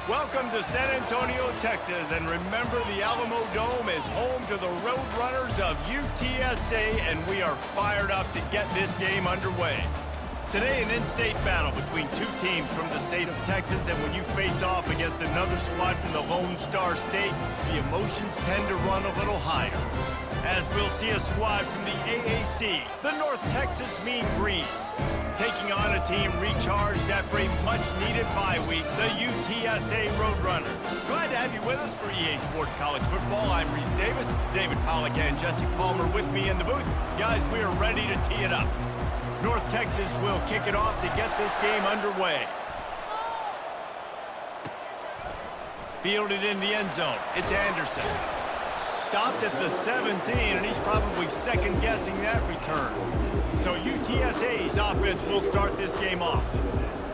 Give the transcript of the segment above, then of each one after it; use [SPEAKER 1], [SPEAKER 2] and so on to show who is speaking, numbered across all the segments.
[SPEAKER 1] Welcome to San Antonio, Texas, and remember the Alamo Dome is home to the Roadrunners of UTSA, and we are fired up to get this game underway. Today, an in-state battle between two teams from the state of Texas, and when you face off against another squad from the Lone Star State, the emotions tend to run a little higher. As we'll see a squad from the AAC, the North Texas Mean Green, taking on a team recharged after a much-needed bye week, the UTSA Roadrunners. Glad to have you with us for EA Sports College Football. I'm Reese Davis, David Pollack and Jesse Palmer with me in the booth. Guys, we are ready to tee it up. North Texas will kick it off to get this game underway. Fielded in the end zone, it's Anderson. Stopped at the 17, and he's probably second-guessing that return. So UTSA's offense will start this game off.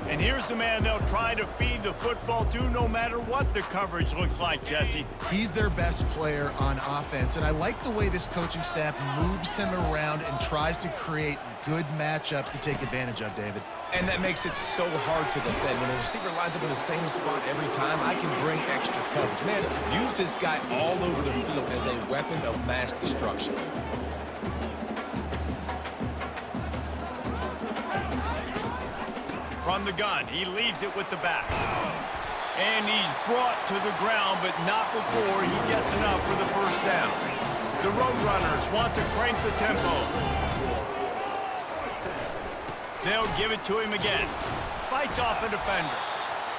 [SPEAKER 1] And here's the man they'll try to feed the football to no matter what the coverage looks like, Jesse.
[SPEAKER 2] He's their best player on offense, and I like the way this coaching staff moves him around and tries to create good matchups to take advantage of, David.
[SPEAKER 3] And that makes it so hard to defend. When a receiver lines up in the same spot every time, I can bring extra coverage. Man, use this guy all over the field as a weapon of mass destruction.
[SPEAKER 1] From the gun, he leaves it with the back. And he's brought to the ground, but not before he gets enough for the first down. The Roadrunners want to crank the tempo. They'll give it to him again. Fights off a defender.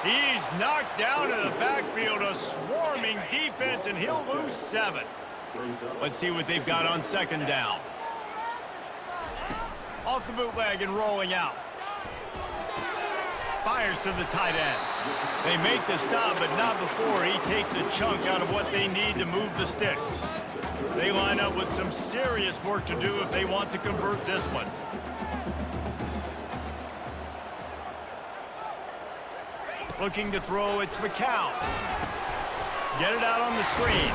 [SPEAKER 1] He's knocked down in the backfield, a swarming defense, and he'll lose 7. Let's see what they've got on second down. Off the bootleg and rolling out. Fires to the tight end. They make the stop, but not before he takes a chunk out of what they need to move the sticks. They line up with some serious work to do if they want to convert this one. Looking to throw, it's McCown. Get it out on the screen.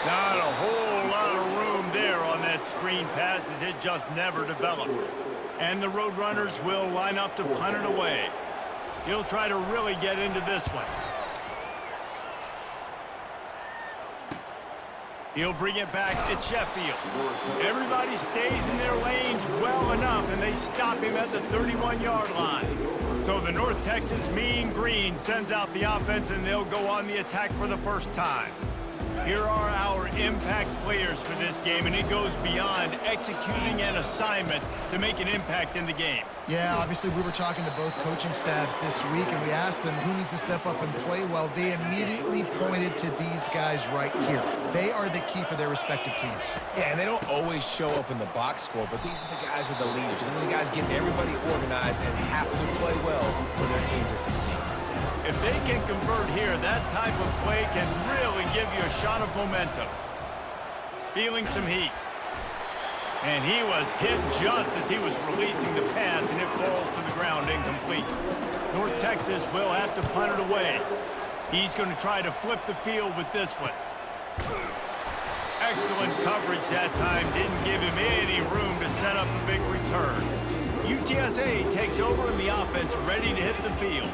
[SPEAKER 1] Not a whole lot of room there on that screen pass as it just never developed. And the Roadrunners will line up to punt it away. He'll try to really get into this one. He'll bring it back at Sheffield. Everybody stays in their lanes well enough, and they stop him at the 31-yard line. So the North Texas Mean Green sends out the offense, and they'll go on the attack for the first time. Here are our impact players for this game, and it goes beyond executing an assignment to make an impact in the game.
[SPEAKER 2] Yeah, obviously we were talking to both coaching staffs this week, and we asked them who needs to step up and play well. They immediately pointed to these guys right here. They are the key for their respective teams.
[SPEAKER 3] Yeah, and they don't always show up in the box score, but these are the guys that are the leaders. These are the guys getting everybody organized and have to play well for their team to succeed.
[SPEAKER 1] If they can convert here, that type of play can really give you a shot of momentum. Feeling some heat. And he was hit just as he was releasing the pass, and it falls to the ground incomplete. North Texas will have to punt it away. He's going to try to flip the field with this one. Excellent coverage that time. Didn't give him any room to set up a big return. UTSA takes over in the offense, ready to hit the field.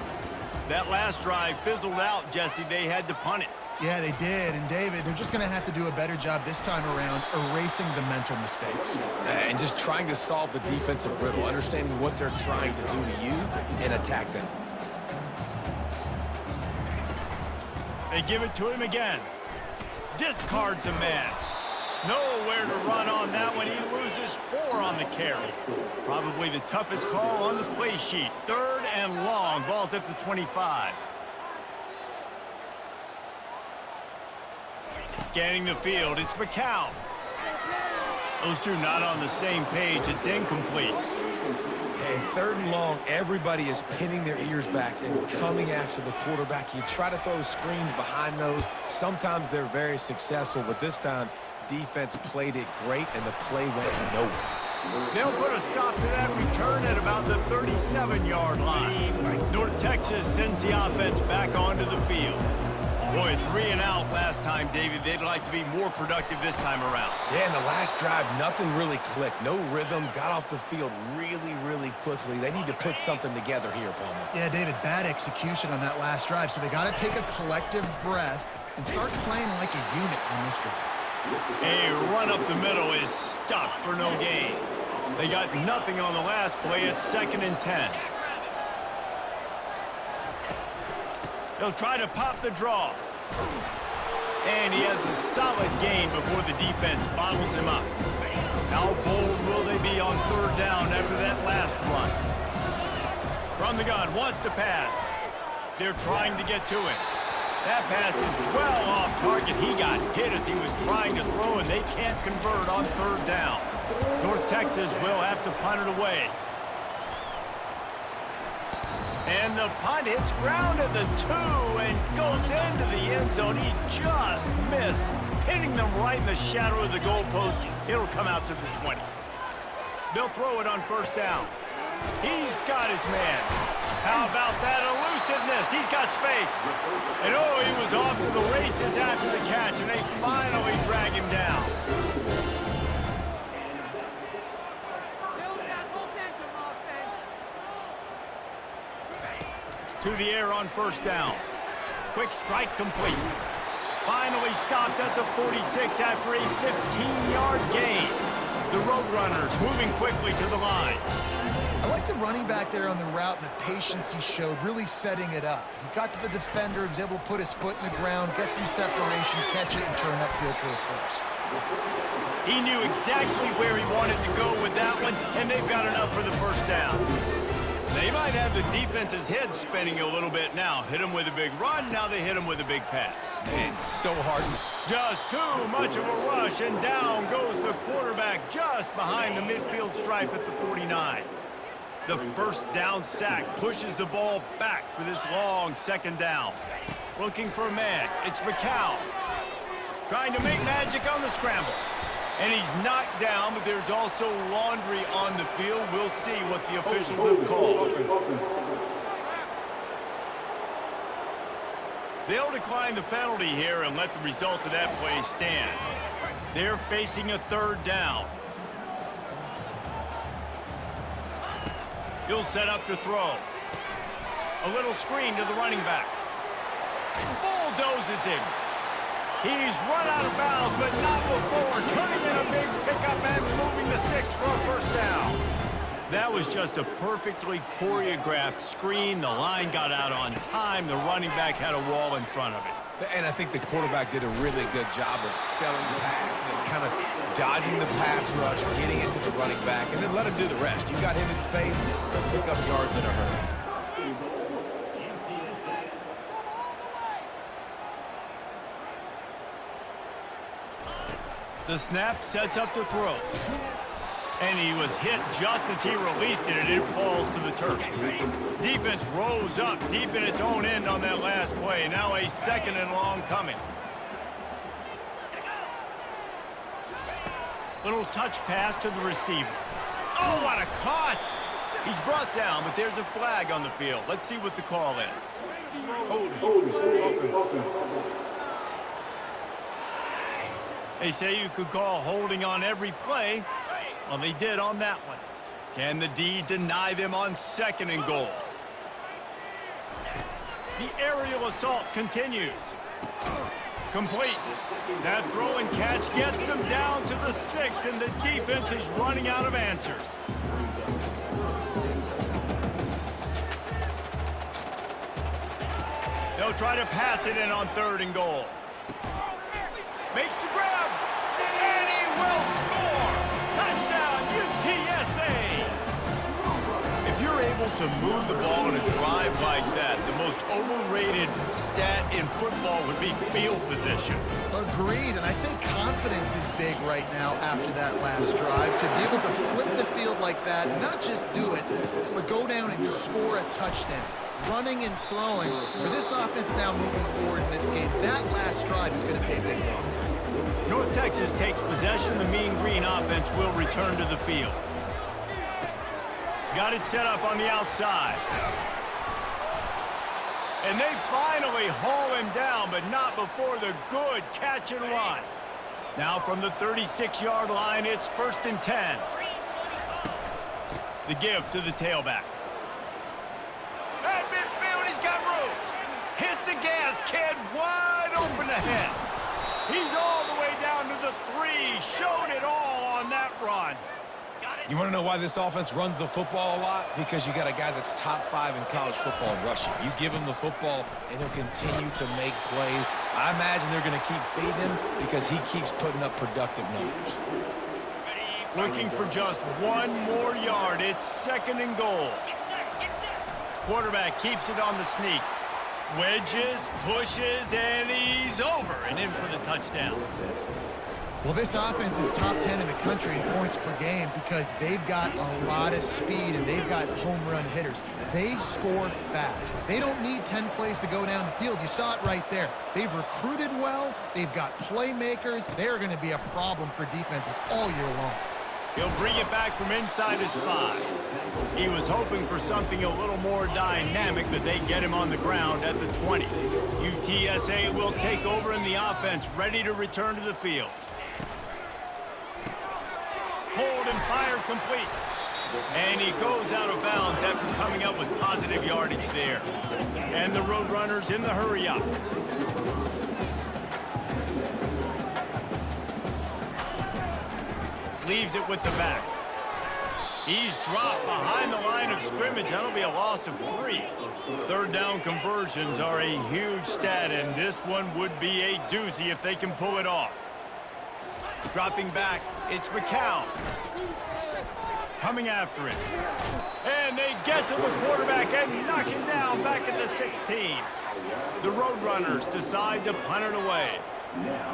[SPEAKER 1] That last drive fizzled out, Jesse. They had to punt it.
[SPEAKER 2] Yeah, they did. And, David, they're just going to have to do a better job this time around erasing the mental mistakes.
[SPEAKER 3] And just trying to solve the defensive riddle, understanding what they're trying to do to you and attack them.
[SPEAKER 1] They give it to him again. Discards a man. Nowhere to run on that one. He loses 4 on the carry. Probably the toughest call on the play sheet. 3rd and long. Ball's at the 25. Scanning the field, it's McCown. Those two not on the same page. It's incomplete.
[SPEAKER 3] And 3rd and long, everybody is pinning their ears back and coming after the quarterback. You try to throw screens behind those. Sometimes they're very successful, but this time, defense played it great, and the play went nowhere.
[SPEAKER 1] They'll put a stop to that return at about the 37-yard line. North Texas sends the offense back onto the field. Boy, 3 and out last time, David. They'd like to be more productive this time around.
[SPEAKER 3] Yeah, in the last drive, nothing really clicked. No rhythm, got off the field really, really quickly. They need to put something together here, Palmer.
[SPEAKER 2] Yeah, David, bad execution on that last drive, so they got to take a collective breath and start playing like a unit on this drive.
[SPEAKER 1] A run up the middle is stopped for no gain. They got nothing on the last play. It's 2nd and 10. They'll try to pop the draw. And he has a solid gain before the defense bottles him up. How bold will they be on 3rd down after that last run? From the gun, wants to pass. They're trying to get to him. That pass is well off target. He got hit as he was trying to throw, and they can't convert on 3rd down. North Texas will have to punt it away. And the punt hits ground at the 2 and goes into the end zone. He just missed, hitting them right in the shadow of the goalpost. It'll come out to the 20. They'll throw it on 1st down. He's got his man. How about that elusiveness? He's got space. And oh, he was off to the races after the catch, and they finally drag him down. To the air on 1st down. Quick strike complete. Finally stopped at the 46 after a 15-yard gain. The Roadrunners moving quickly to the line.
[SPEAKER 2] I like the running back there on the route and the patience he showed, really setting it up. He got to the defender, he was able to put his foot in the ground, get some separation, catch it, and turn upfield for a first.
[SPEAKER 1] He knew exactly where he wanted to go with that one, and they've got enough for the 1st down. They might have the defense's head spinning a little bit now. Hit him with a big run, now they hit him with a big pass.
[SPEAKER 3] It's so hard.
[SPEAKER 1] Just too much of a rush, and down goes the quarterback just behind the midfield stripe at the 49. The 1st down sack pushes the ball back for this long 2nd down. Looking for a man. It's McCown. Trying to make magic on the scramble. And he's knocked down, but there's also laundry on the field. We'll see what the officials have called. They'll decline the penalty here and let the result of that play stand. They're facing a 3rd down. He'll set up to throw. A little screen to the running back. Bulldozes him. He's run out of bounds, but not before. Turning in a big pickup and moving the sticks for a 1st down. That was just a perfectly choreographed screen. The line got out on time. The running back had a wall in front of it.
[SPEAKER 3] And I think the quarterback did a really good job of selling the pass and then kind of dodging the pass rush, getting it to the running back, and then let him do the rest. You got him in space, he'll pick up yards in a hurry.
[SPEAKER 1] The snap sets up the throw. And he was hit just as he released it, and it falls to the turf. Defense rose up deep in its own end on that last play. Now a 2nd and long coming. Little touch pass to the receiver. Oh, what a cut! He's brought down, but there's a flag on the field. Let's see what the call is. They say you could call holding on every play. Well, they did on that one. Can the D deny them on 2nd and goal? The aerial assault continues. Complete. That throw and catch gets them down to the 6, and the defense is running out of answers. They'll try to pass it in on 3rd and goal. Makes the grab, and he will score! Touchdown, UTSA! If you're able to move the ball in a drive like that, the most overrated stat in football would be field position.
[SPEAKER 2] Agreed, and I think confidence is big right now after that last drive. To be able to flip the field like that, not just do it, but go down and score a touchdown. Running and throwing. For this offense now moving forward in this game, that last drive is going to pay big dividends.
[SPEAKER 1] North Texas takes possession. The Mean Green offense will return to the field. Got it set up on the outside. And they finally haul him down, but not before the good catch and run. Now from the 36-yard line, it's 1st and 10. The give to the tailback. At midfield, he's got room. Hit the gas, kid, wide open ahead. He's all the way down to the 3. Showed it all on that run.
[SPEAKER 3] You want to know why this offense runs the football a lot? Because you got a guy that's top 5 in college football rushing. You give him the football, and he'll continue to make plays. I imagine they're going to keep feeding him because he keeps putting up productive numbers.
[SPEAKER 1] Looking for just 1 more yard. It's 2nd and goal. Quarterback keeps it on the sneak. Wedges, pushes, and he's over and in for the touchdown.
[SPEAKER 2] Well, this offense is top 10 in the country in points per game because they've got a lot of speed and they've got home run hitters. They score fast. They don't need 10 plays to go down the field. You saw it right there. They've recruited well. They've got playmakers. They're going to be a problem for defenses all year long.
[SPEAKER 1] He'll bring it back from inside his 5. He was hoping for something a little more dynamic, but they get him on the ground at the 20. UTSA will take over in the offense, ready to return to the field. Hold and fire complete. And he goes out of bounds after coming up with positive yardage there. And the Roadrunners in the hurry up. Leaves it with the back. He's dropped behind the line of scrimmage. That'll be a loss of 3. 3rd down conversions are a huge stat, and this one would be a doozy if they can pull it off. Dropping back, it's McCown. Coming after it. And they get to the quarterback and knock him down back at the 16. The Roadrunners decide to punt it away.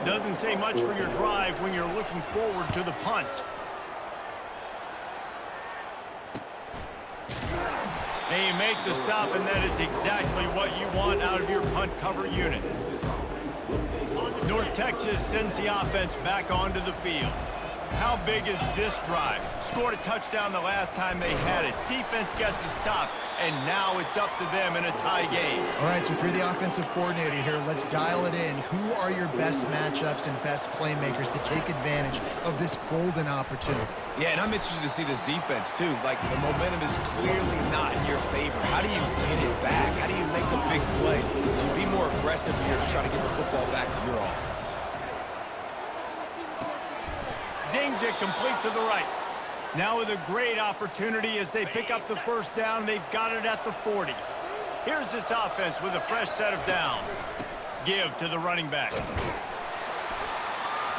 [SPEAKER 1] Doesn't say much for your drive when you're looking forward to the punt. They make the stop, and that is exactly what you want out of your punt cover unit. North Texas sends the offense back onto the field. How big is this drive? Scored a touchdown the last time they had it. Defense gets a stop, and now it's up to them in a tie game.
[SPEAKER 2] All right, so if you're the offensive coordinator here, let's dial it in. Who are your best matchups and best playmakers to take advantage of this golden opportunity?
[SPEAKER 3] Yeah, and I'm interested to see this defense, too. Like, the momentum is clearly not in your favor. How do you get it back? How do you make a big play? You be more aggressive here to try to get the football back to your offense.
[SPEAKER 1] Zings it complete to the right. Now with a great opportunity as they pick up the 1st down. They've got it at the 40. Here's this offense with a fresh set of downs. Give to the running back.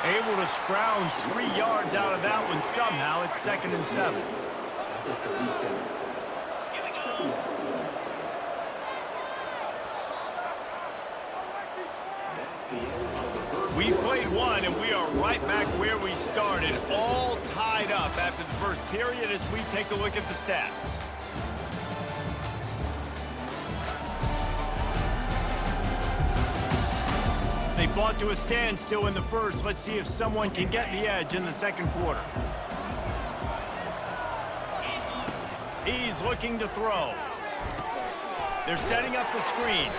[SPEAKER 1] Able to scrounge 3 yards out of that one somehow. It's 2nd and 7. We played one, and we are right back where we started, all tied up after the first period as we take a look at the stats. They fought to a standstill in the first. Let's see if someone can get the edge in the 2nd quarter. He's looking to throw. They're setting up the screen.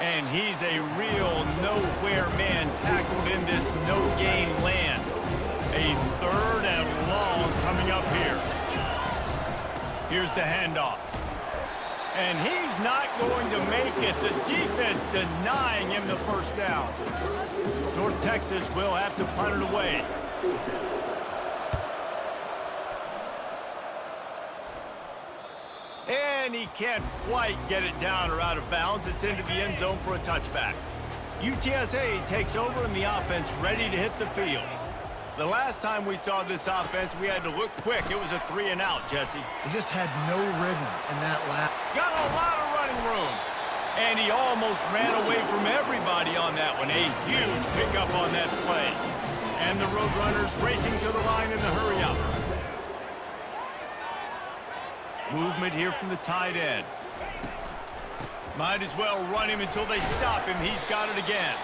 [SPEAKER 1] And he's a real nowhere man tackled in this no-gain land. A 3rd and long coming up here. Here's the handoff. And he's not going to make it. The defense denying him the 1st down. North Texas will have to punt it away. And he can't quite get it down or out of bounds. It's into the end zone for a touchback. UTSA takes over in the offense, ready to hit the field. The last time we saw this offense, we had to look quick. It was a 3 and out, Jesse.
[SPEAKER 2] He just had no rhythm in that lap.
[SPEAKER 1] Got a lot of running room. And he almost ran away from everybody on that one. A huge pickup on that play. And the Roadrunners racing to the line in the hurry-up. Movement here from the tight end. Might as well run him until they stop him. He's got it again.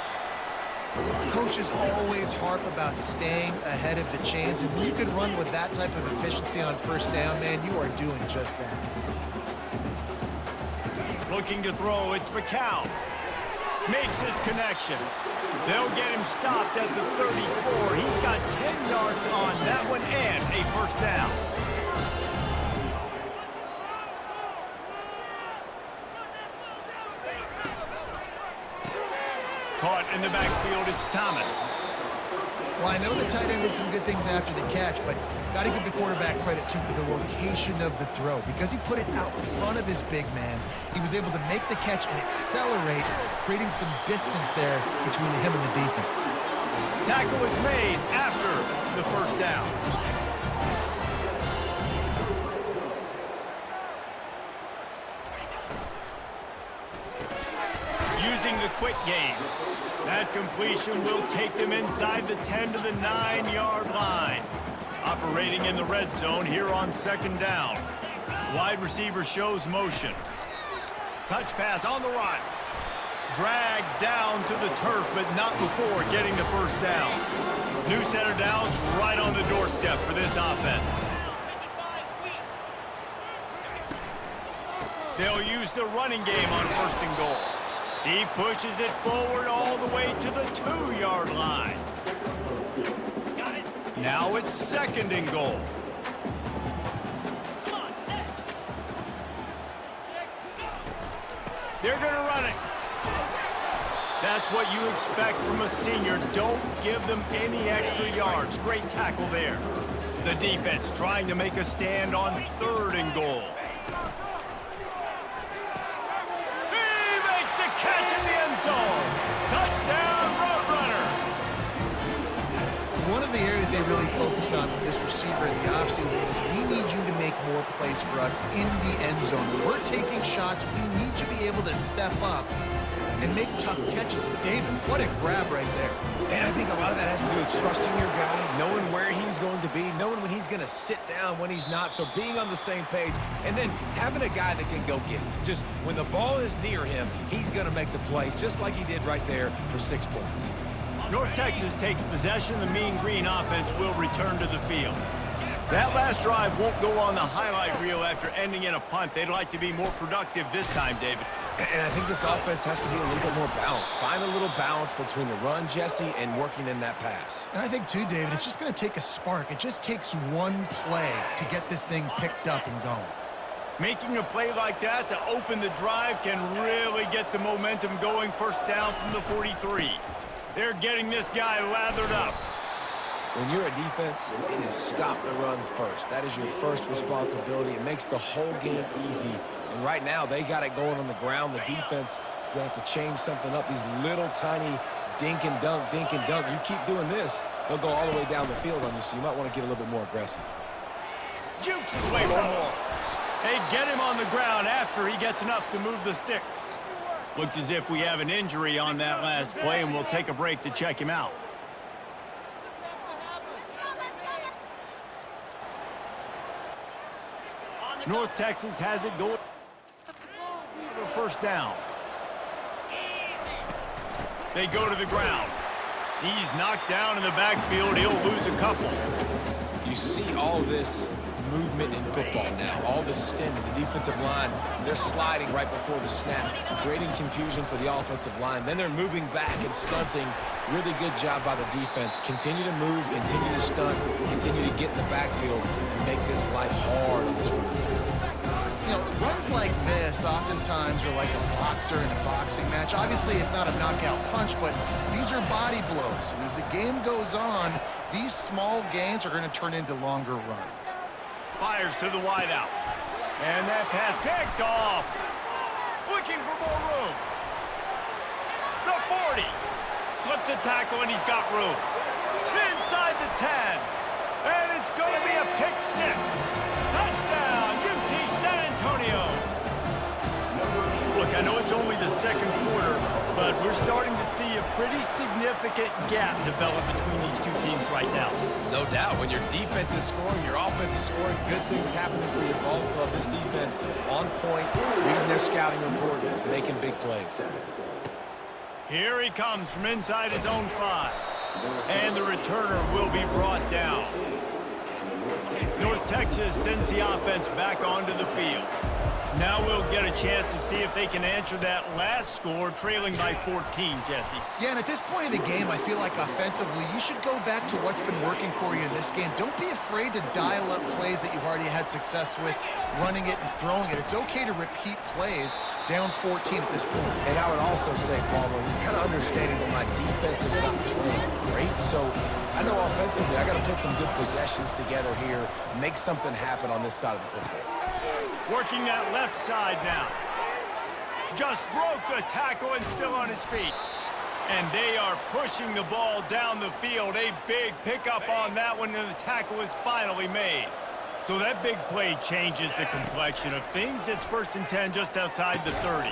[SPEAKER 2] Coaches always harp about staying ahead of the chains, and when you can run with that type of efficiency on 1st down, man, you are doing just that.
[SPEAKER 1] Looking to throw, it's McCown. Makes his connection. They'll get him stopped at the 34. He's got 10 yards on that one and a first down. Caught in the backfield, it's Thomas.
[SPEAKER 2] Well, I know the tight end did some good things after the catch, but got to give the quarterback credit, too, for the location of the throw. Because he put it out in front of his big man, he was able to make the catch and accelerate, creating some distance there between him and the defense.
[SPEAKER 1] Tackle was made after the first down. Using the quick game. That completion will take them inside the 10 to the 9-yard line. Operating in the red zone here on second down. Wide receiver shows motion. Touch pass on the run. Dragged down to the turf, but not before getting the first down. New set of downs right on the doorstep for this offense. They'll use the running game on first and goal. He pushes it forward all the way to the 2-yard line. Now it's second and goal. They're going to run it. That's what you expect from a senior. Don't give them any extra yards. Great tackle there. The defense trying to make a stand on third and goal. Catch in the end zone. Touchdown, Roadrunner.
[SPEAKER 2] One of the areas they really focused on with this receiver in the offseason was we need you to make more plays for us in the end zone. When we're taking shots, we need you to be able to step up and make tough catches. And David, what a grab right there.
[SPEAKER 3] And I think a lot of that has to do with trusting your guy, knowing where he's going to be, knowing when he's going to sit down, when he's not, so being on the same page, and then having a guy that can go get him. Just when the ball is near him, he's going to make the play, just like he did right there for 6 points.
[SPEAKER 1] North Texas takes possession. The Mean Green offense will return to the field. That last drive won't go on the highlight reel after ending in a punt. They'd like to be more productive this time, David.
[SPEAKER 3] And I think this offense has to be a little bit more balanced. Find a little balance between the run, Jesse, and working in that pass.
[SPEAKER 2] And I think, too, David, it's just going to take a spark. It just takes one play to get this thing picked up and going.
[SPEAKER 1] Making a play like that to open the drive can really get the momentum going. First down from the 43. They're getting this guy lathered up.
[SPEAKER 3] When you're a defense, it is stop the run first. That is your first responsibility. It makes the whole game easy. And right now, they got it going on the ground. The defense is going to have to change something up. These little tiny dink and dunk, dink and dunk. You keep doing this, they'll go all the way down the field on you, so you might want to get a little bit more aggressive.
[SPEAKER 1] Jukes his way for more. They get him on the ground after he gets enough to move the sticks. Looks as if we have an injury on that last play, and we'll take a break to check him out. North Texas has it going for first down. They go to the ground. He's knocked down in the backfield. He'll lose a couple.
[SPEAKER 3] You see all this movement in football now, all the stemming, the defensive line, they're sliding right before the snap, creating confusion for the offensive line. Then they're moving back and stunting. Really good job by the defense. Continue to move, continue to stunt, continue to get in the backfield and make this life hard on this running back.
[SPEAKER 2] You know, runs like this oftentimes are like a boxer in a boxing match. Obviously, it's not a knockout punch, but these are body blows. And as the game goes on, these small gains are going to turn into longer runs.
[SPEAKER 1] Fires to the wideout. And that pass picked off. Looking for more room. The 40. Slips a tackle and he's got room. Inside the 10. And it's going to be a pick 6. Touchdown, UT San Antonio. Look, I know it's only the second quarter, but we're starting to see a pretty significant gap develop between these two teams right now.
[SPEAKER 3] No doubt. When your defense is scoring, your offense is scoring, good things happening for your ball club. This defense on point, reading their scouting report, making big plays.
[SPEAKER 1] Here he comes from inside his own 5. And the returner will be brought down. North Texas sends the offense back onto the field. Now we'll get a chance to see if they can answer that last score, trailing by 14, Jesse.
[SPEAKER 2] Yeah, and at this point in the game, I feel like offensively, you should go back to what's been working for you in this game. Don't be afraid to dial up plays that you've already had success with, running it and throwing it. It's okay to repeat plays down 14 at this point.
[SPEAKER 3] And I would also say, Palmer, kind of understanding that my defense is not playing great, so I know offensively I got to put some good possessions together here, make something happen on this side of the football.
[SPEAKER 1] Working that left side now. Just broke the tackle and still on his feet. And they are pushing the ball down the field. A big pickup on that one, and the tackle is finally made. So that big play changes the complexion of things. It's 1st and 10 just outside the 30.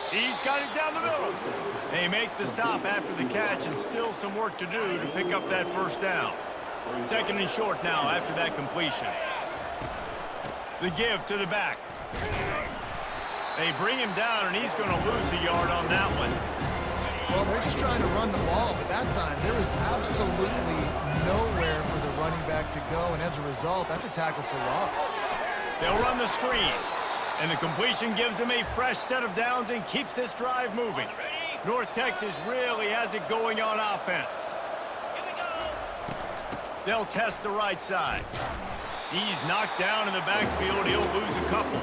[SPEAKER 1] He's got it down the middle. They make the stop after the catch, and still some work to do to pick up that 1st down. 2nd and short now after that completion. The give to the back. They bring him down, and he's going to lose a yard on that one.
[SPEAKER 2] Well, they're just trying to run the ball, but that time there was absolutely nowhere for the running back to go, and as a result, that's a tackle for loss.
[SPEAKER 1] They'll run the screen, and the completion gives them a fresh set of downs and keeps this drive moving. North Texas really has it going on offense. They'll test the right side. He's knocked down in the backfield. He'll lose a couple.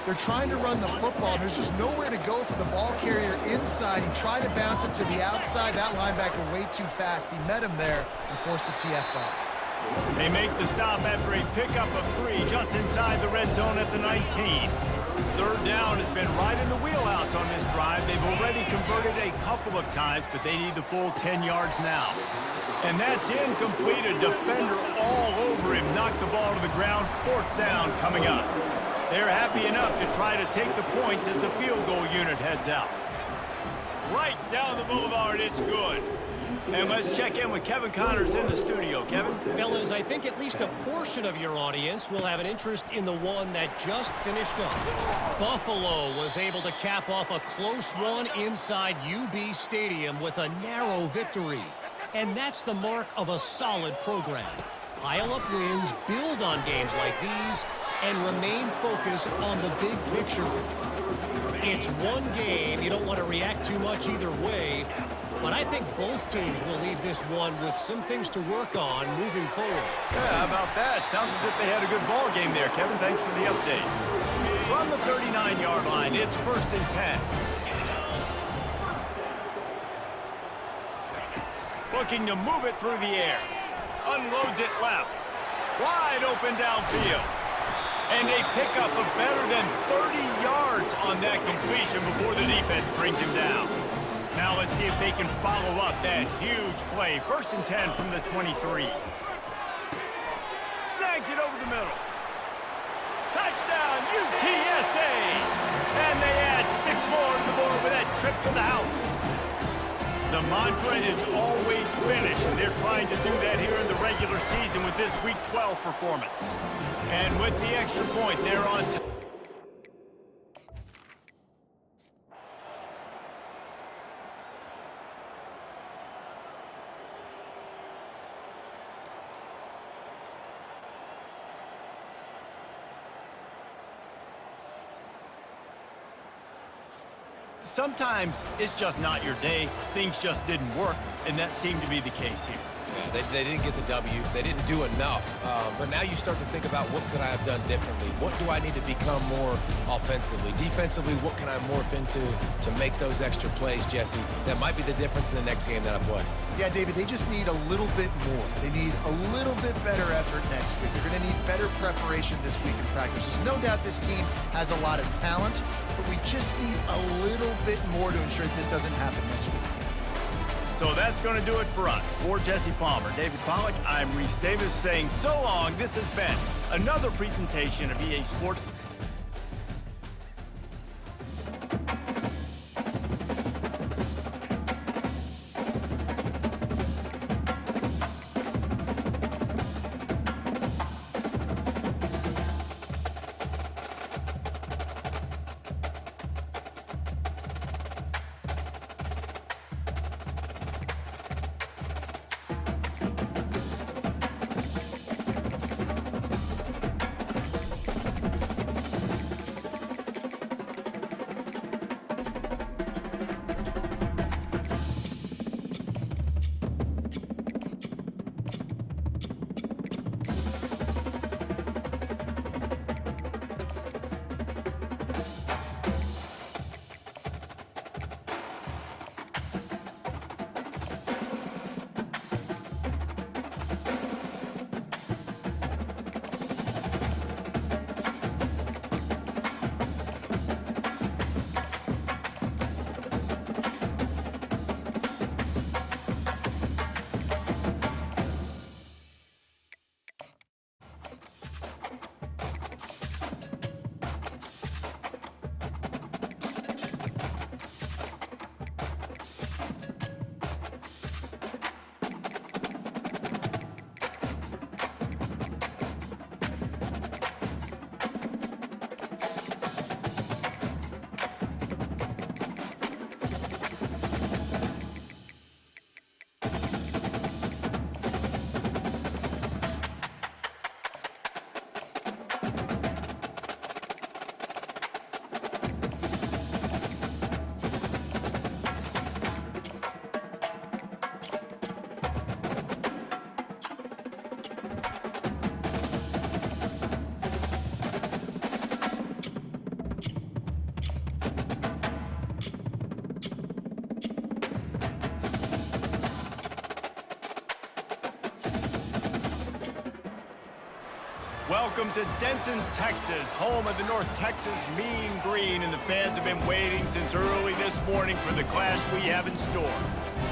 [SPEAKER 2] They're trying to run the football. There's just nowhere to go for the ball carrier inside. He tried to bounce it to the outside. That linebacker way too fast. He met him there and forced the TFL.
[SPEAKER 1] They make the stop after a pickup of 3 just inside the red zone at the 19. 3rd down has been right in the wheelhouse on this drive. They've already converted a couple of times, but they need the full 10 yards now. And that's incomplete. A defender all over him. Knocked the ball to the ground. 4th down coming up. They're happy enough to try to take the points as the field goal unit heads out. Right down the boulevard, it's good. And let's check in with Kevin Connors in the studio. Kevin?
[SPEAKER 4] Fellas, I think at least a portion of your audience will have an interest in the one that just finished up. Buffalo was able to cap off a close one inside UB Stadium with a narrow victory. And that's the mark of a solid program. Pile up wins, build on games like these, and remain focused on the big picture. It's one game. You don't want to react too much either way, but I think both teams will leave this one with some things to work on moving forward.
[SPEAKER 1] Yeah, how about that? Sounds as if they had a good ball game there, Kevin. Thanks for the update. From the 39-yard line, it's 1st and 10. Looking to move it through the air. Unloads it left. Wide open downfield. And a pickup of better than 30 yards on that completion before the defense brings him down. Now let's see if they can follow up that huge play. 1st and 10 from the 23. Snags it over the middle. Touchdown, UTSA! And they add 6 more to the board with that trip to the house. The mantra is always finish, and they're trying to do that here in the regular season with this Week 12 performance. And with the extra point, they're on top. Sometimes it's just not your day. Things just didn't work, and that seemed to be the case here.
[SPEAKER 3] Yeah, they didn't get the W. They didn't do enough. But now you start to think about what could I have done differently? What do I need to become more offensively? Defensively, what can I morph into to make those extra plays, Jesse? That might be the difference in the next game that I play.
[SPEAKER 2] Yeah, David, they just need a little bit more. They need a little bit better effort next week. They're going to need better preparation this week in practice. There's no doubt this team has a lot of talent, but we just need a little bit more to ensure this doesn't happen next week.
[SPEAKER 1] So that's going to do it for us. For Jesse Palmer, David Pollack, I'm Reese Davis saying so long. This has been another presentation of EA Sports. Welcome to Denton, Texas, home of the North Texas Mean Green, and the fans have been waiting since early this morning for the clash we have in store.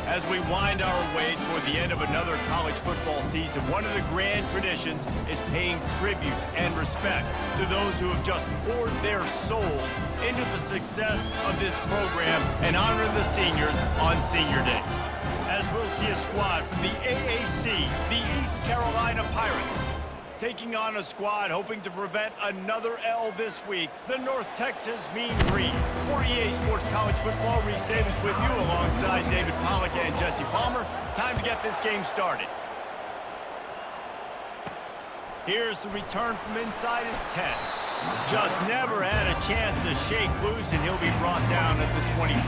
[SPEAKER 1] As we wind our way toward the end of another college football season, one of the grand traditions is paying tribute and respect to those who have just poured their souls into the success of this program and honor the seniors on Senior Day. As we'll see a squad from the AAC, the East Carolina Pirates, taking on a squad hoping to prevent another L this week, the North Texas Mean Green. For EA Sports College Football, Reese Davis with you alongside David Pollack and Jesse Palmer. Time to get this game started. Here's the return from inside his 10. Just never had a chance to shake loose, and he'll be brought down at the 24.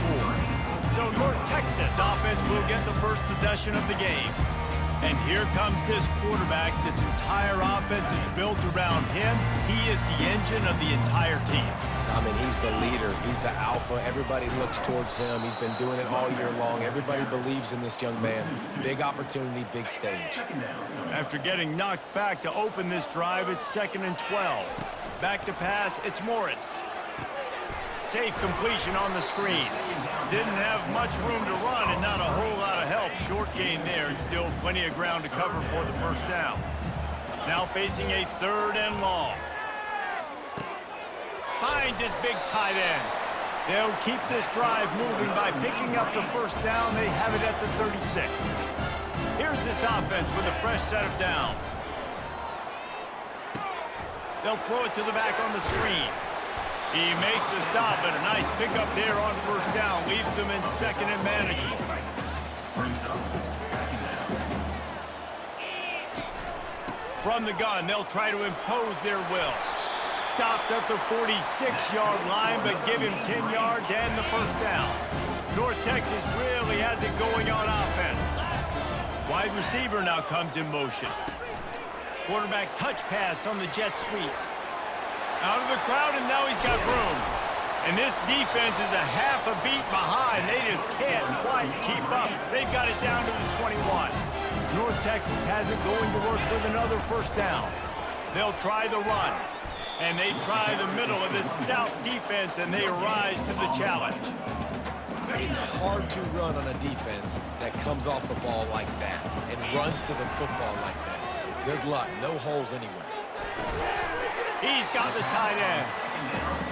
[SPEAKER 1] So North Texas offense will get the first possession of the game. And here comes this quarterback. This entire offense is built around him. He is the engine of the entire team.
[SPEAKER 3] I mean, he's the leader. He's the alpha. Everybody looks towards him. He's been doing it all year long. Everybody believes in this young man. Big opportunity, big stage.
[SPEAKER 1] After getting knocked back to open this drive, it's 2nd and 12. Back to pass, it's Morris. Safe completion on the screen. Didn't have much room to run and not a whole lot of help. Short gain there and still plenty of ground to cover for the first down. Now facing a 3rd and long. Finds his big tight end. They'll keep this drive moving by picking up the first down. They have it at the 36. Here's this offense with a fresh set of downs. They'll throw it to the back on the screen. He makes the stop, but a nice pickup there on first down. Leaves them in 2nd and manageable. From the gun, they'll try to impose their will. Stopped at the 46-yard line, but give him 10 yards and the first down. North Texas really has it going on offense. Wide receiver now comes in motion. Quarterback touch pass on the jet sweep. Out of the crowd, and now he's got room. And this defense is a half a beat behind. They just can't quite keep up. They've got it down to the 21. North Texas has it going to work with another first down. They'll try the run. And they try the middle of this stout defense, and they rise to the challenge.
[SPEAKER 3] It's hard to run on a defense that comes off the ball like that and runs to the football like that. Good luck. No holes anywhere.
[SPEAKER 1] He's got the tight end.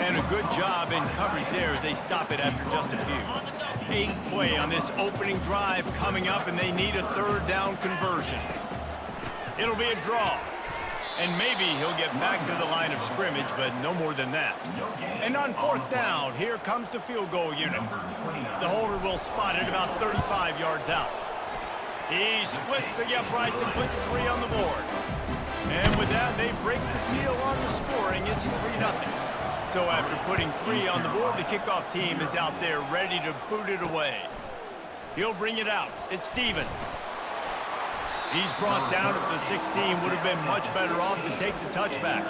[SPEAKER 1] And a good job in coverage there as they stop it after just a few. 8th play on this opening drive coming up, and they need a 3rd down conversion. It'll be a draw. And maybe he'll get back to the line of scrimmage, but no more than that. And on 4th down, here comes the field goal unit. The holder will spot it about 35 yards out. He splits the uprights and puts 3 on the board. And with that, they break the seal on the scoring. It's 3-0. So after putting 3 on the board, the kickoff team is out there ready to boot it away. He'll bring it out. It's Stevens. He's brought down at the 16. Would have been much better off to take the touchback.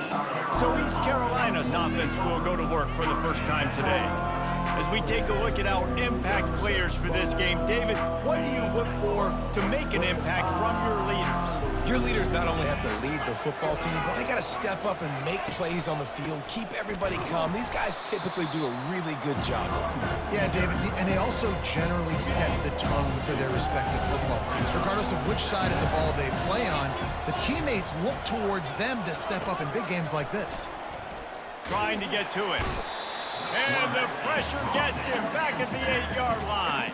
[SPEAKER 1] So East Carolina's offense will go to work for the first time today. As we take a look at our impact players for this game, David, what do you look for to make an impact from your leaders?
[SPEAKER 3] Your leaders not only have to lead the football team, but they got to step up and make plays on the field, keep everybody calm. These guys typically do a really good job of it.
[SPEAKER 2] Yeah, David, and they also generally set the tone for their respective football teams. Regardless of which side of the ball they play on, the teammates look towards them to step up in big games like this.
[SPEAKER 1] Trying to get to it. And the pressure gets him back at the 8-yard line.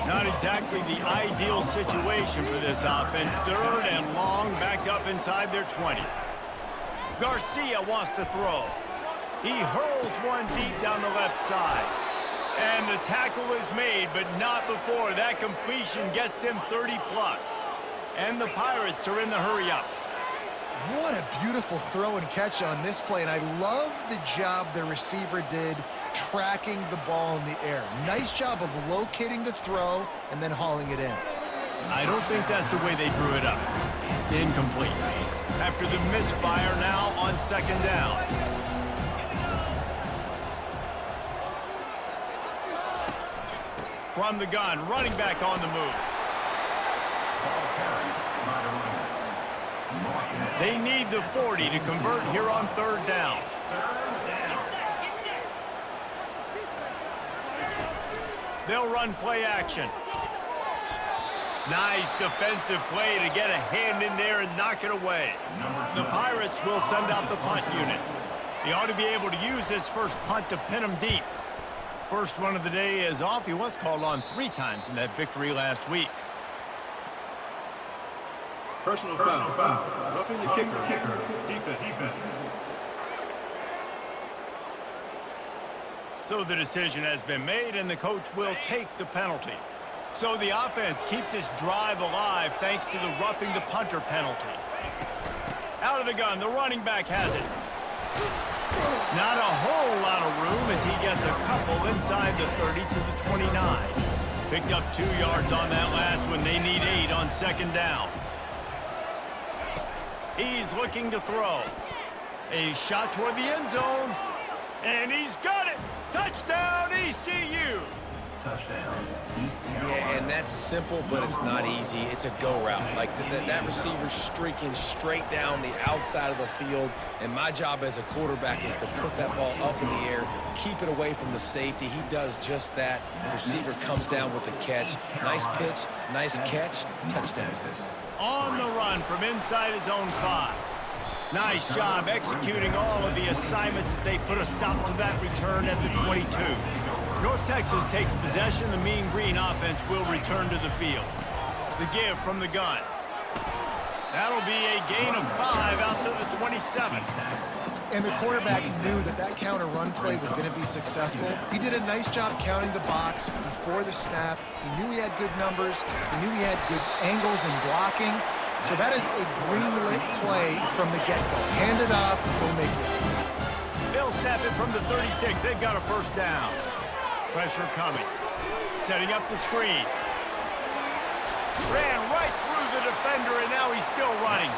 [SPEAKER 1] Not exactly the ideal situation for this offense. 3rd and long, backed up inside their 20. Garcia wants to throw. He hurls one deep down the left side. And the tackle is made, but not before that completion gets them 30+. And the Pirates are in the hurry-up.
[SPEAKER 2] What a beautiful throw and catch on this play, and I love the job the receiver did tracking the ball in the air. Nice job of locating the throw and then hauling it in.
[SPEAKER 1] I don't think that's the way they drew it up. Incomplete. After the misfire now on 2nd down. From the gun, running back on the move. They need the 40 to convert here on third down. They'll run play action. Nice defensive play to get a hand in there and knock it away. The Pirates will send out the punt unit. He ought to be able to use this first punt to pin him deep. First one of the day is off. He was called on 3 times in that victory last week.
[SPEAKER 5] Personal foul. Roughing the kicker. Defense.
[SPEAKER 1] So the decision has been made, and the coach will take the penalty. So the offense keeps this drive alive thanks to the roughing the punter penalty. Out of the gun, the running back has it. Not a whole lot of room as he gets a couple inside the 30 to the 29. Picked up 2 yards on that last one. They need 8 on second down. He's looking to throw. A shot toward the end zone. And he's got it. Touchdown, ECU.
[SPEAKER 3] Yeah, and that's simple, but it's not easy. It's a go route. Like that receiver streaking straight down the outside of the field, and my job as a quarterback is to put that ball up in the air, keep it away from the safety. He does just that. Receiver comes down with the catch. Nice pitch, nice catch, touchdown.
[SPEAKER 1] On the run from inside his own 5. Nice job executing all of the assignments as they put a stop to that return at the 22. North Texas takes possession. The Mean Green offense will return to the field. The give from the gun. That'll be a gain of 5 out to the 27.
[SPEAKER 2] And the quarterback knew that counter run play was going to be successful. He did a nice job counting the box before the snap. He knew he had good numbers. He knew he had good angles and blocking. So that is a green-lit play from the get-go. Hand it off, go make it.
[SPEAKER 1] They'll snap it from the 36. They've got a first down. Pressure coming. Setting up the screen. Ran right through the defender, and now he's still running.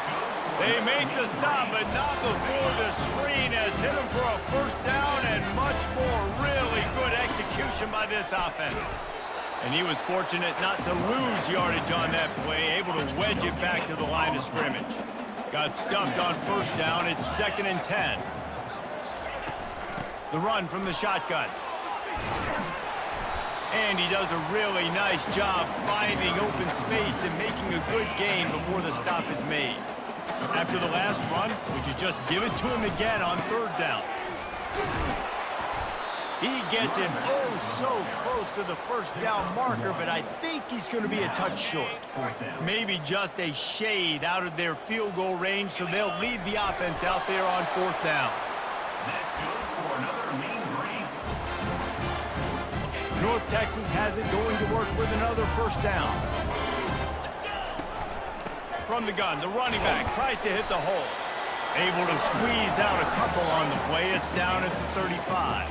[SPEAKER 1] They make the stop, but not before the screen has hit him for a first down and much more. Really good execution by this offense. And he was fortunate not to lose yardage on that play, able to wedge it back to the line of scrimmage. Got stuffed on first down. It's 2nd and 10. The run from the shotgun. And he does a really nice job finding open space and making a good gain before the stop is made. After the last run, would you just give it to him again on third down? He gets it so close to the first down marker, but I think he's going to be a touch short. Maybe just a shade out of their field goal range, so they'll leave the offense out there on 4th down.
[SPEAKER 6] That's good for another Mean Green.
[SPEAKER 1] North Texas has it going to work with another first down. From the gun, the running back tries to hit the hole. Able to squeeze out a couple on the play. It's down at the 35.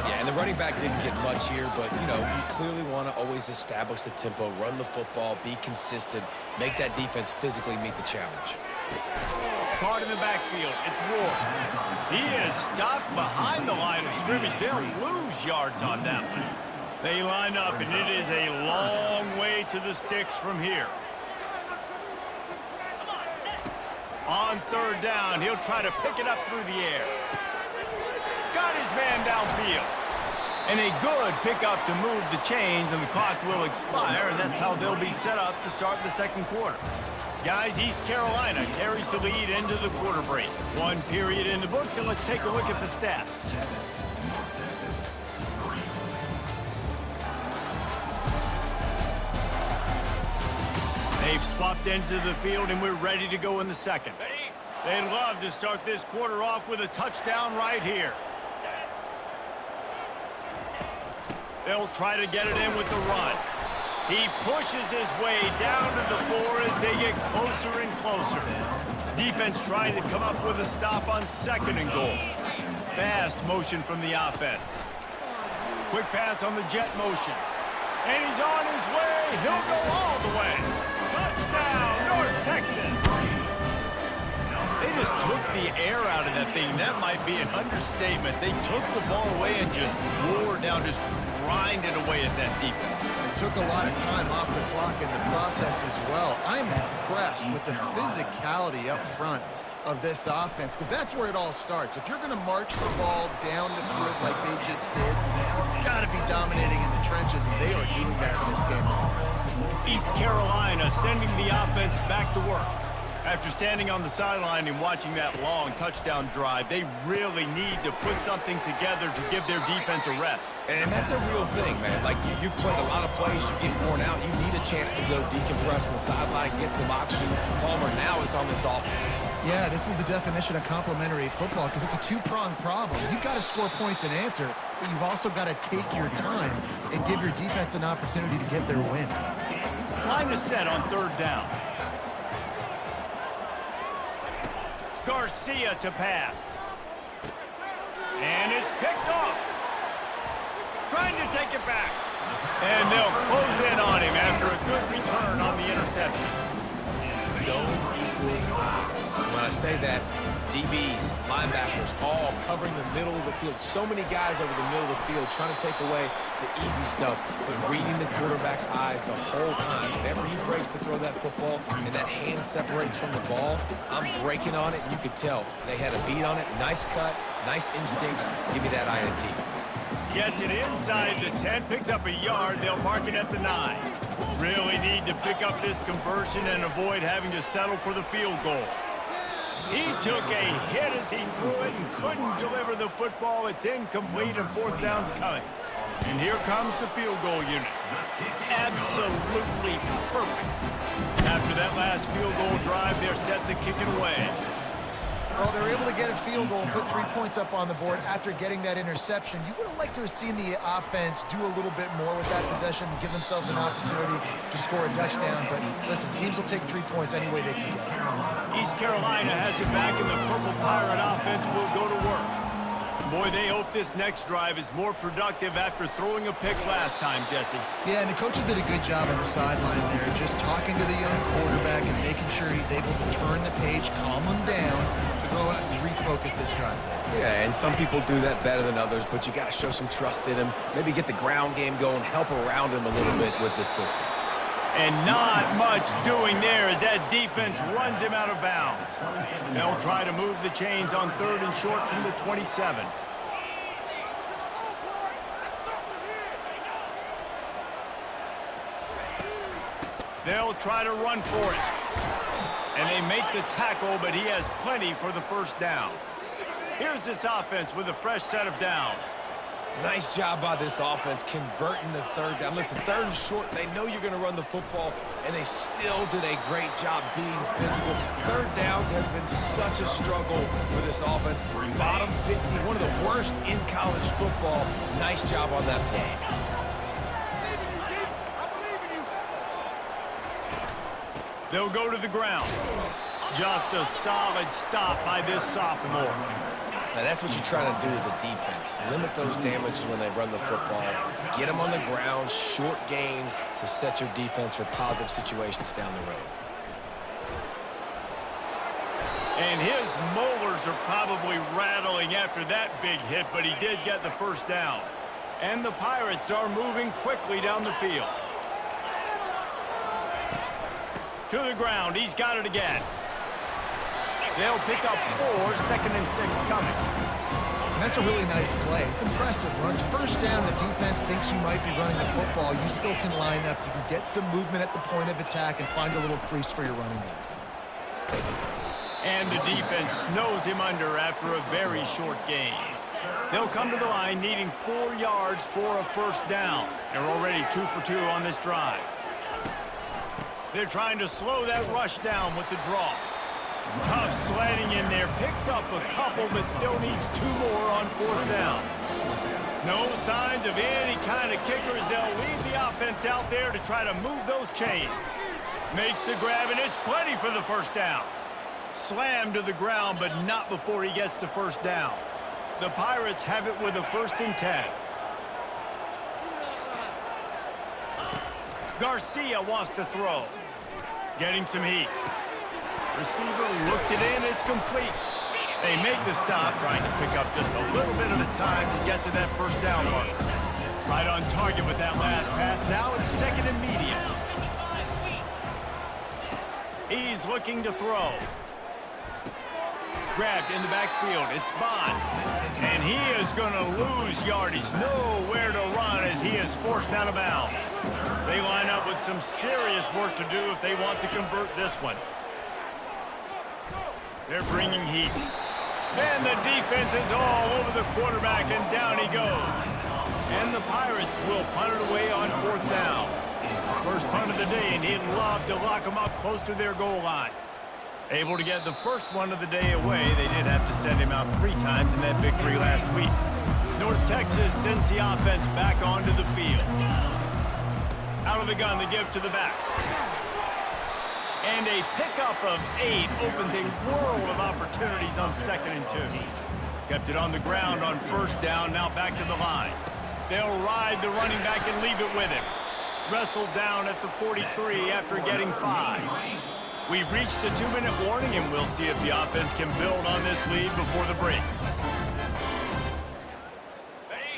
[SPEAKER 3] Yeah, and the running back didn't get much here, but, you know, you clearly want to always establish the tempo, run the football, be consistent, make that defense physically meet the challenge.
[SPEAKER 1] Caught in the backfield. It's Ward. He is stopped behind the line of scrimmage. They'll lose yards on that one. They line up, and it is a long way to the sticks from here. On third down, he'll try to pick it up through the air. Got his man downfield. And a good pickup to move the chains, and the clock will expire, and that's how they'll be set up to start the second quarter. Guys, East Carolina carries the lead into the quarter break. 1 period in the books, and let's take a look at the stats. They've swapped into the field, and we're ready to go in the second. They'd love to start this quarter off with a touchdown right here. They'll try to get it in with the run. He pushes his way down to the 4 as they get closer and closer. Defense trying to come up with a stop on 2nd and goal. Fast motion from the offense. Quick pass on the jet motion. And he's on his way. He'll go all the way. Touchdown, North Texas. They just took the air out of that thing. That might be an understatement. They took the ball away and just wore down touchdown just grinded away at that defense.
[SPEAKER 2] It took a lot of time off the clock in the process as well. I'm impressed with the physicality up front of this offense, because that's where it all starts. If you're going to march the ball down the field like they just did, you've got to be dominating in the trenches, and they are doing that in this game.
[SPEAKER 1] East Carolina sending the offense back to work. After standing on the sideline and watching that long touchdown drive, they really need to put something together to give their defense a rest.
[SPEAKER 3] And that's a real thing, man. Like, you played a lot of plays, you get worn out, you need a chance to go decompress on the sideline, get some oxygen. Palmer, now it's on this offense.
[SPEAKER 2] Yeah, this is the definition of complementary football, because it's a two-pronged problem. You've got to score points and answer, but you've also got to take your time and give your defense an opportunity to get their win.
[SPEAKER 1] Line is set on third down. Garcia to pass. And it's picked off. Trying to take it back. And they'll close in on him after a good return on the interception.
[SPEAKER 3] Zone equals eyes. When I say that, DBs, linebackers, all covering the middle of the field. So many guys over the middle of the field trying to take away the easy stuff, but reading the quarterback's eyes the whole time. Whenever he breaks to throw that football and that hand separates from the ball, I'm breaking on it, and you could tell they had a beat on it. Nice cut, nice instincts. Give me that INT.
[SPEAKER 1] Gets it inside the 10, picks up a yard. They'll mark it at the 9. Really need to pick up this conversion and avoid having to settle for the field goal. He took a hit as he threw it and couldn't deliver the football. It's incomplete and fourth down's coming. And here comes the field goal unit. Absolutely perfect. After that last field goal drive, they're set to kick it away.
[SPEAKER 2] Well, they're able to get a field goal and put 3 points up on the board after getting that interception. You would have liked to have seen the offense do a little bit more with that possession and give themselves an opportunity to score a touchdown. But listen, teams will take 3 points any way they can get.
[SPEAKER 1] East Carolina has it back, and the Purple Pirate offense will go to work. Boy, they hope this next drive is more productive after throwing a pick last time, Jesse.
[SPEAKER 2] Yeah, and the coaches did a good job on the sideline there, just talking to the young quarterback and making sure he's able to turn the page, calm him down, to go out and refocus this drive.
[SPEAKER 3] Yeah, and some people do that better than others, but you got to show some trust in him. Maybe get the ground game going, help around him a little bit with this system.
[SPEAKER 1] And not much doing there as that defense runs him out of bounds. They'll try to move the chains on third and short from the 27. They'll try to run for it. And they make the tackle, but he has plenty for the first down. Here's this offense with a fresh set of downs.
[SPEAKER 3] Nice job by this offense converting the third down. Listen, third and short, they know you're going to run the football, and they still did a great job being physical. Third downs has been such a struggle for this offense. Bottom 50, one of the worst in college football. Nice job on that play.
[SPEAKER 1] They'll go to the ground. Just a solid stop by this sophomore.
[SPEAKER 3] Now, that's what you're trying to do as a defense. Limit those damages when they run the football. Get them on the ground, short gains to set your defense for positive situations down the road.
[SPEAKER 1] And his molars are probably rattling after that big hit, but he did get the first down. And the Pirates are moving quickly down the field. To the ground, he's got it again. They'll pick up 4, 2nd and 6 coming.
[SPEAKER 2] And that's a really nice play. It's impressive. Runs first down, the defense thinks you might be running the football. You still can line up. You can get some movement at the point of attack and find a little crease for your running back.
[SPEAKER 1] And the defense snows him under after a very short gain. They'll come to the line needing 4 yards for a first down. They're already 2 for 2 on this drive. They're trying to slow that rush down with the draw. Tough sledding in there, picks up a couple, but still needs 2 more on 4th down. No signs of any kind of kickers. They'll leave the offense out there to try to move those chains. Makes the grab, and it's plenty for the first down. Slammed to the ground, but not before he gets the first down. The Pirates have it with a 1st and 10. Garcia wants to throw. Getting some heat. Receiver looks it in, it's complete. They make the stop, trying to pick up just a little bit at a time to get to that first down mark. Right on target with that last pass. Now it's second and medium. He's looking to throw. Grabbed in the backfield. It's Bond. And he is going to lose yardage. Nowhere to run as he is forced out of bounds. They line up with some serious work to do if they want to convert this one. They're bringing heat. And the defense is all over the quarterback, and down he goes. And the Pirates will punt it away on fourth down. First punt of the day, and he'd love to lock them up close to their goal line. Able to get the first one of the day away. They did have to send him out 3 times in that victory last week. North Texas sends the offense back onto the field. Out of the gun to give to the back. And a pickup of 8 opens a world of opportunities on 2nd and 2. Kept it on the ground on first down, now back to the line. They'll ride the running back and leave it with him. Wrestled down at the 43 after getting 5. We've reached the 2-minute warning, and we'll see if the offense can build on this lead before the break.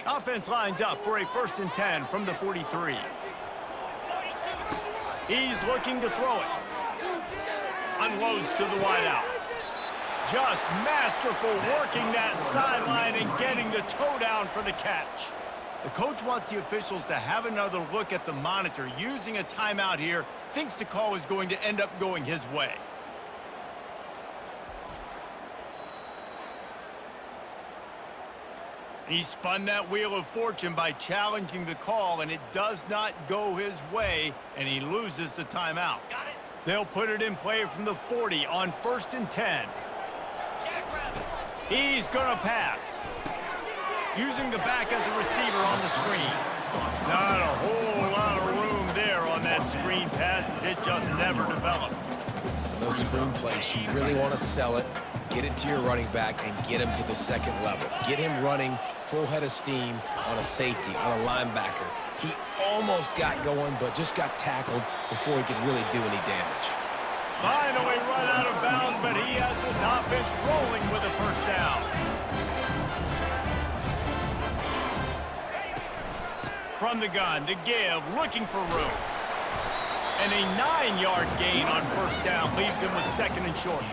[SPEAKER 1] Offense lines up for a 1st and 10 from the 43. He's looking to throw it. Unloads to the wideout. Just masterful working that sideline and getting the toe down for the catch. The coach wants the officials to have another look at the monitor. Using a timeout here, thinks the call is going to end up going his way. He spun that wheel of fortune by challenging the call, and it does not go his way, and he loses the timeout. They'll put it in play from the 40 on 1st and 10. He's going to pass. Using the back as a receiver on the screen. Not a whole lot of room there on that screen pass as it just never developed.
[SPEAKER 3] Those screen plays, you really want to sell it, get it to your running back, and get him to the 2nd level. Get him running full head of steam on a safety, on a linebacker. He almost got going, but just got tackled before he could really do any damage.
[SPEAKER 1] Finally run out of bounds, but he has this offense rolling with a 1st down. From the gun to give, looking for room. And a 9-yard gain on 1st down leaves him with 2nd and short.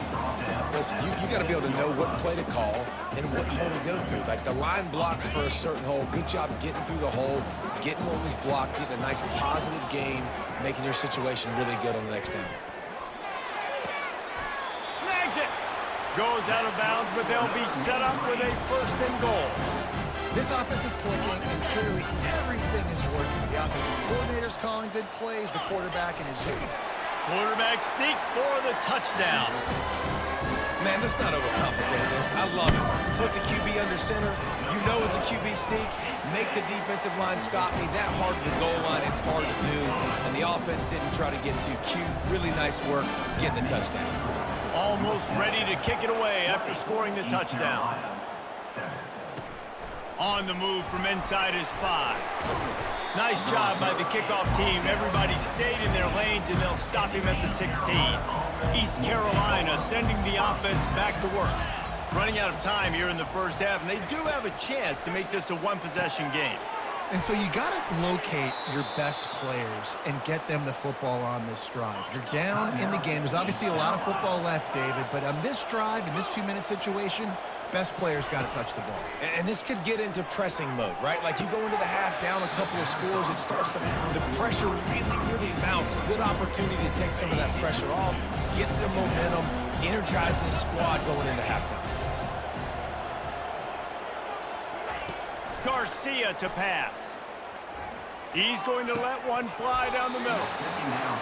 [SPEAKER 3] Listen, you got to be able to know what play to call and what hole to go through. Like the line blocks for a certain hole. Good job getting through the hole, getting what was blocked, getting a nice positive gain, making your situation really good on the next down.
[SPEAKER 1] Snags it. Goes out of bounds, but they'll be set up with a 1st and goal.
[SPEAKER 2] This offense is clicking, and clearly everything is working. The offensive coordinator's calling good plays, the quarterback in his zone.
[SPEAKER 1] Quarterback sneak for the touchdown.
[SPEAKER 3] Man, let's not overcomplicate this. I love it. Put the QB under center. You know it's a QB sneak. Make the defensive line stop me. That hard to the goal line, it's hard to do. And the offense didn't try to get too cute. Really nice work getting the touchdown.
[SPEAKER 1] Almost ready to kick it away after scoring the touchdown. On the move from inside his 5. Nice job by the kickoff team. Everybody stayed in their lanes, and they'll stop him at the 16. East Carolina sending the offense back to work. Running out of time here in the 1st half, and they do have a chance to make this a 1-possession game.
[SPEAKER 2] And so you got to locate your best players and get them the football on this drive. You're down in the game. There's obviously a lot of football left, David, but on this drive, in this 2-minute situation, best players got to touch the ball.
[SPEAKER 3] And this could get into pressing mode, right? Like you go into the half down a couple of scores, it starts to, the pressure really mounts. Good opportunity to take some of that pressure off, get some momentum, energize this squad going into halftime.
[SPEAKER 1] Garcia to pass. He's going to let one fly down the middle.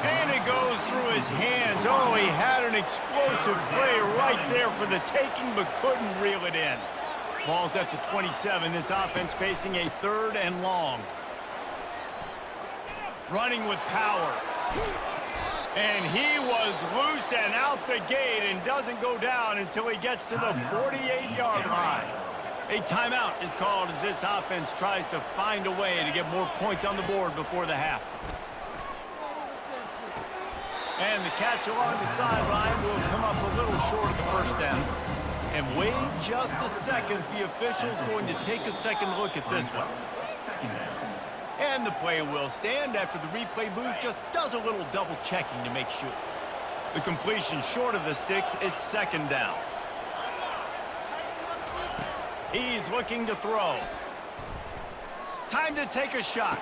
[SPEAKER 1] And it goes through his hands. Oh, he had an explosive play right there for the taking, but couldn't reel it in. Ball's at the 27. This offense facing a 3rd and long. Running with power. And he was loose and out the gate and doesn't go down until he gets to the 48-yard line. A timeout is called as this offense tries to find a way to get more points on the board before the half. And the catch along the sideline will come up a little short of the 1st down. And wait just a second, the official's going to take a second look at this one. And the play will stand after the replay booth just does a little double checking to make sure. The completion short of the sticks, it's second down. He's looking to throw. Time to take a shot.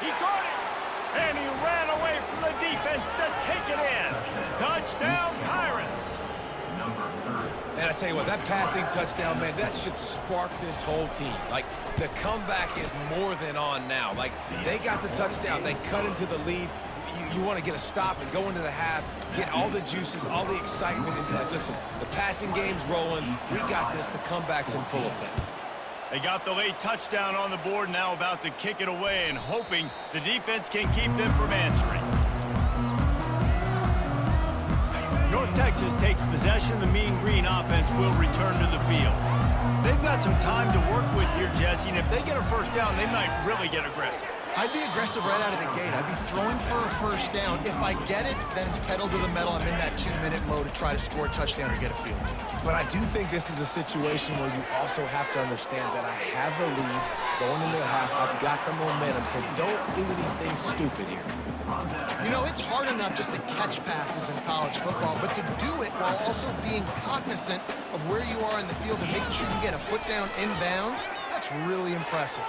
[SPEAKER 1] He caught it, and he ran away from the defense to take it in. Touchdown, Pirates.
[SPEAKER 3] And I tell you what, that passing touchdown, man, that should spark this whole team. Like, the comeback is more than on now. Like, they got the touchdown. They cut into the lead. You want to get a stop and go into the half, get all the juices, all the excitement, and be like, listen, the passing game's rolling. We got this. The comeback's in full effect.
[SPEAKER 1] They got the late touchdown on the board, now about to kick it away and hoping the defense can keep them from answering. North Texas takes possession. The Mean Green offense will return to the field. They've got some time to work with here, Jesse, and if they get a first down, they might really get aggressive.
[SPEAKER 2] I'd be aggressive right out of the gate. I'd be throwing for a first down. If I get it, then it's pedal to the metal. I'm in that 2-minute mode to try to score a touchdown or get a field.
[SPEAKER 3] But I do think this is a situation where you also have to understand that I have the lead going into the half. I've got the momentum, so don't do anything stupid here.
[SPEAKER 2] You know, it's hard enough just to catch passes in college football, but to do it while also being cognizant of where you are in the field and making sure you get a foot down inbounds, that's really impressive.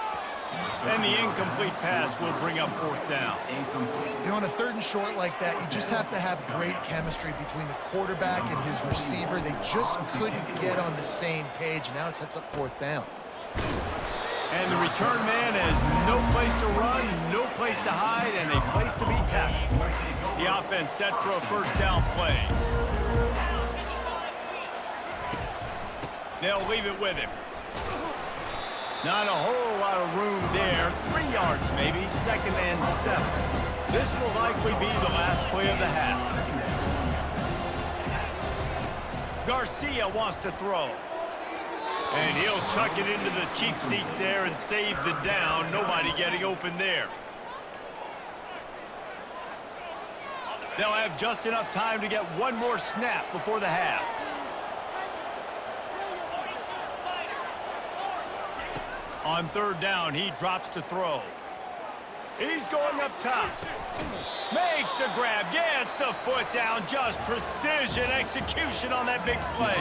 [SPEAKER 1] And the incomplete pass will bring up fourth down.
[SPEAKER 2] You know, on a 3rd and short like that, you just have to have great chemistry between the quarterback and his receiver. They just couldn't get on the same page. Now it sets up 4th down.
[SPEAKER 1] And the return man has no place to run, no place to hide, and a place to be tackled. The offense set for a first down play. They'll leave it with him. Not a whole lot of room there. 3 yards maybe, 2nd and 7. This will likely be the last play of the half. Garcia wants to throw. And he'll chuck it into the cheap seats there and save the down. Nobody getting open there. They'll have just enough time to get one more snap before the half. On 3rd down, he drops to throw. He's going up top. Makes the grab, gets the foot down. Just precision execution on that big play.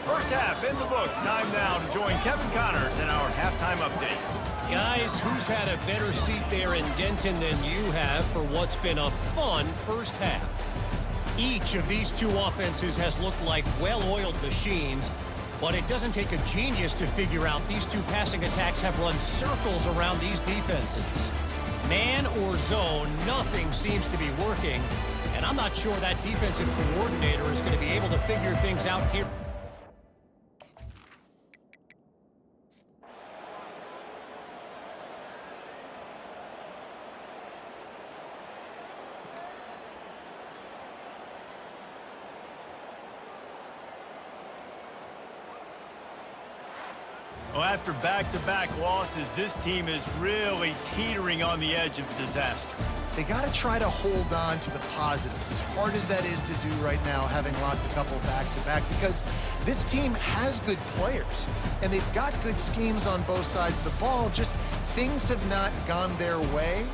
[SPEAKER 1] First half in the books. Time now to join Kevin Connors in our halftime update.
[SPEAKER 4] Guys, who's had a better seat there in Denton than you have for what's been a fun first half? Each of these two offenses has looked like well-oiled machines, but it doesn't take a genius to figure out these two passing attacks have run circles around these defenses. Man or zone, nothing seems to be working, and I'm not sure that defensive coordinator is going to be able to figure things out here.
[SPEAKER 1] Well, after back-to-back losses, this team is really teetering on the edge of disaster.
[SPEAKER 2] They got to try to hold on to the positives, as hard as that is to do right now, having lost a couple back-to-back, because this team has good players, and they've got good schemes on both sides of the ball, just things have not gone their way.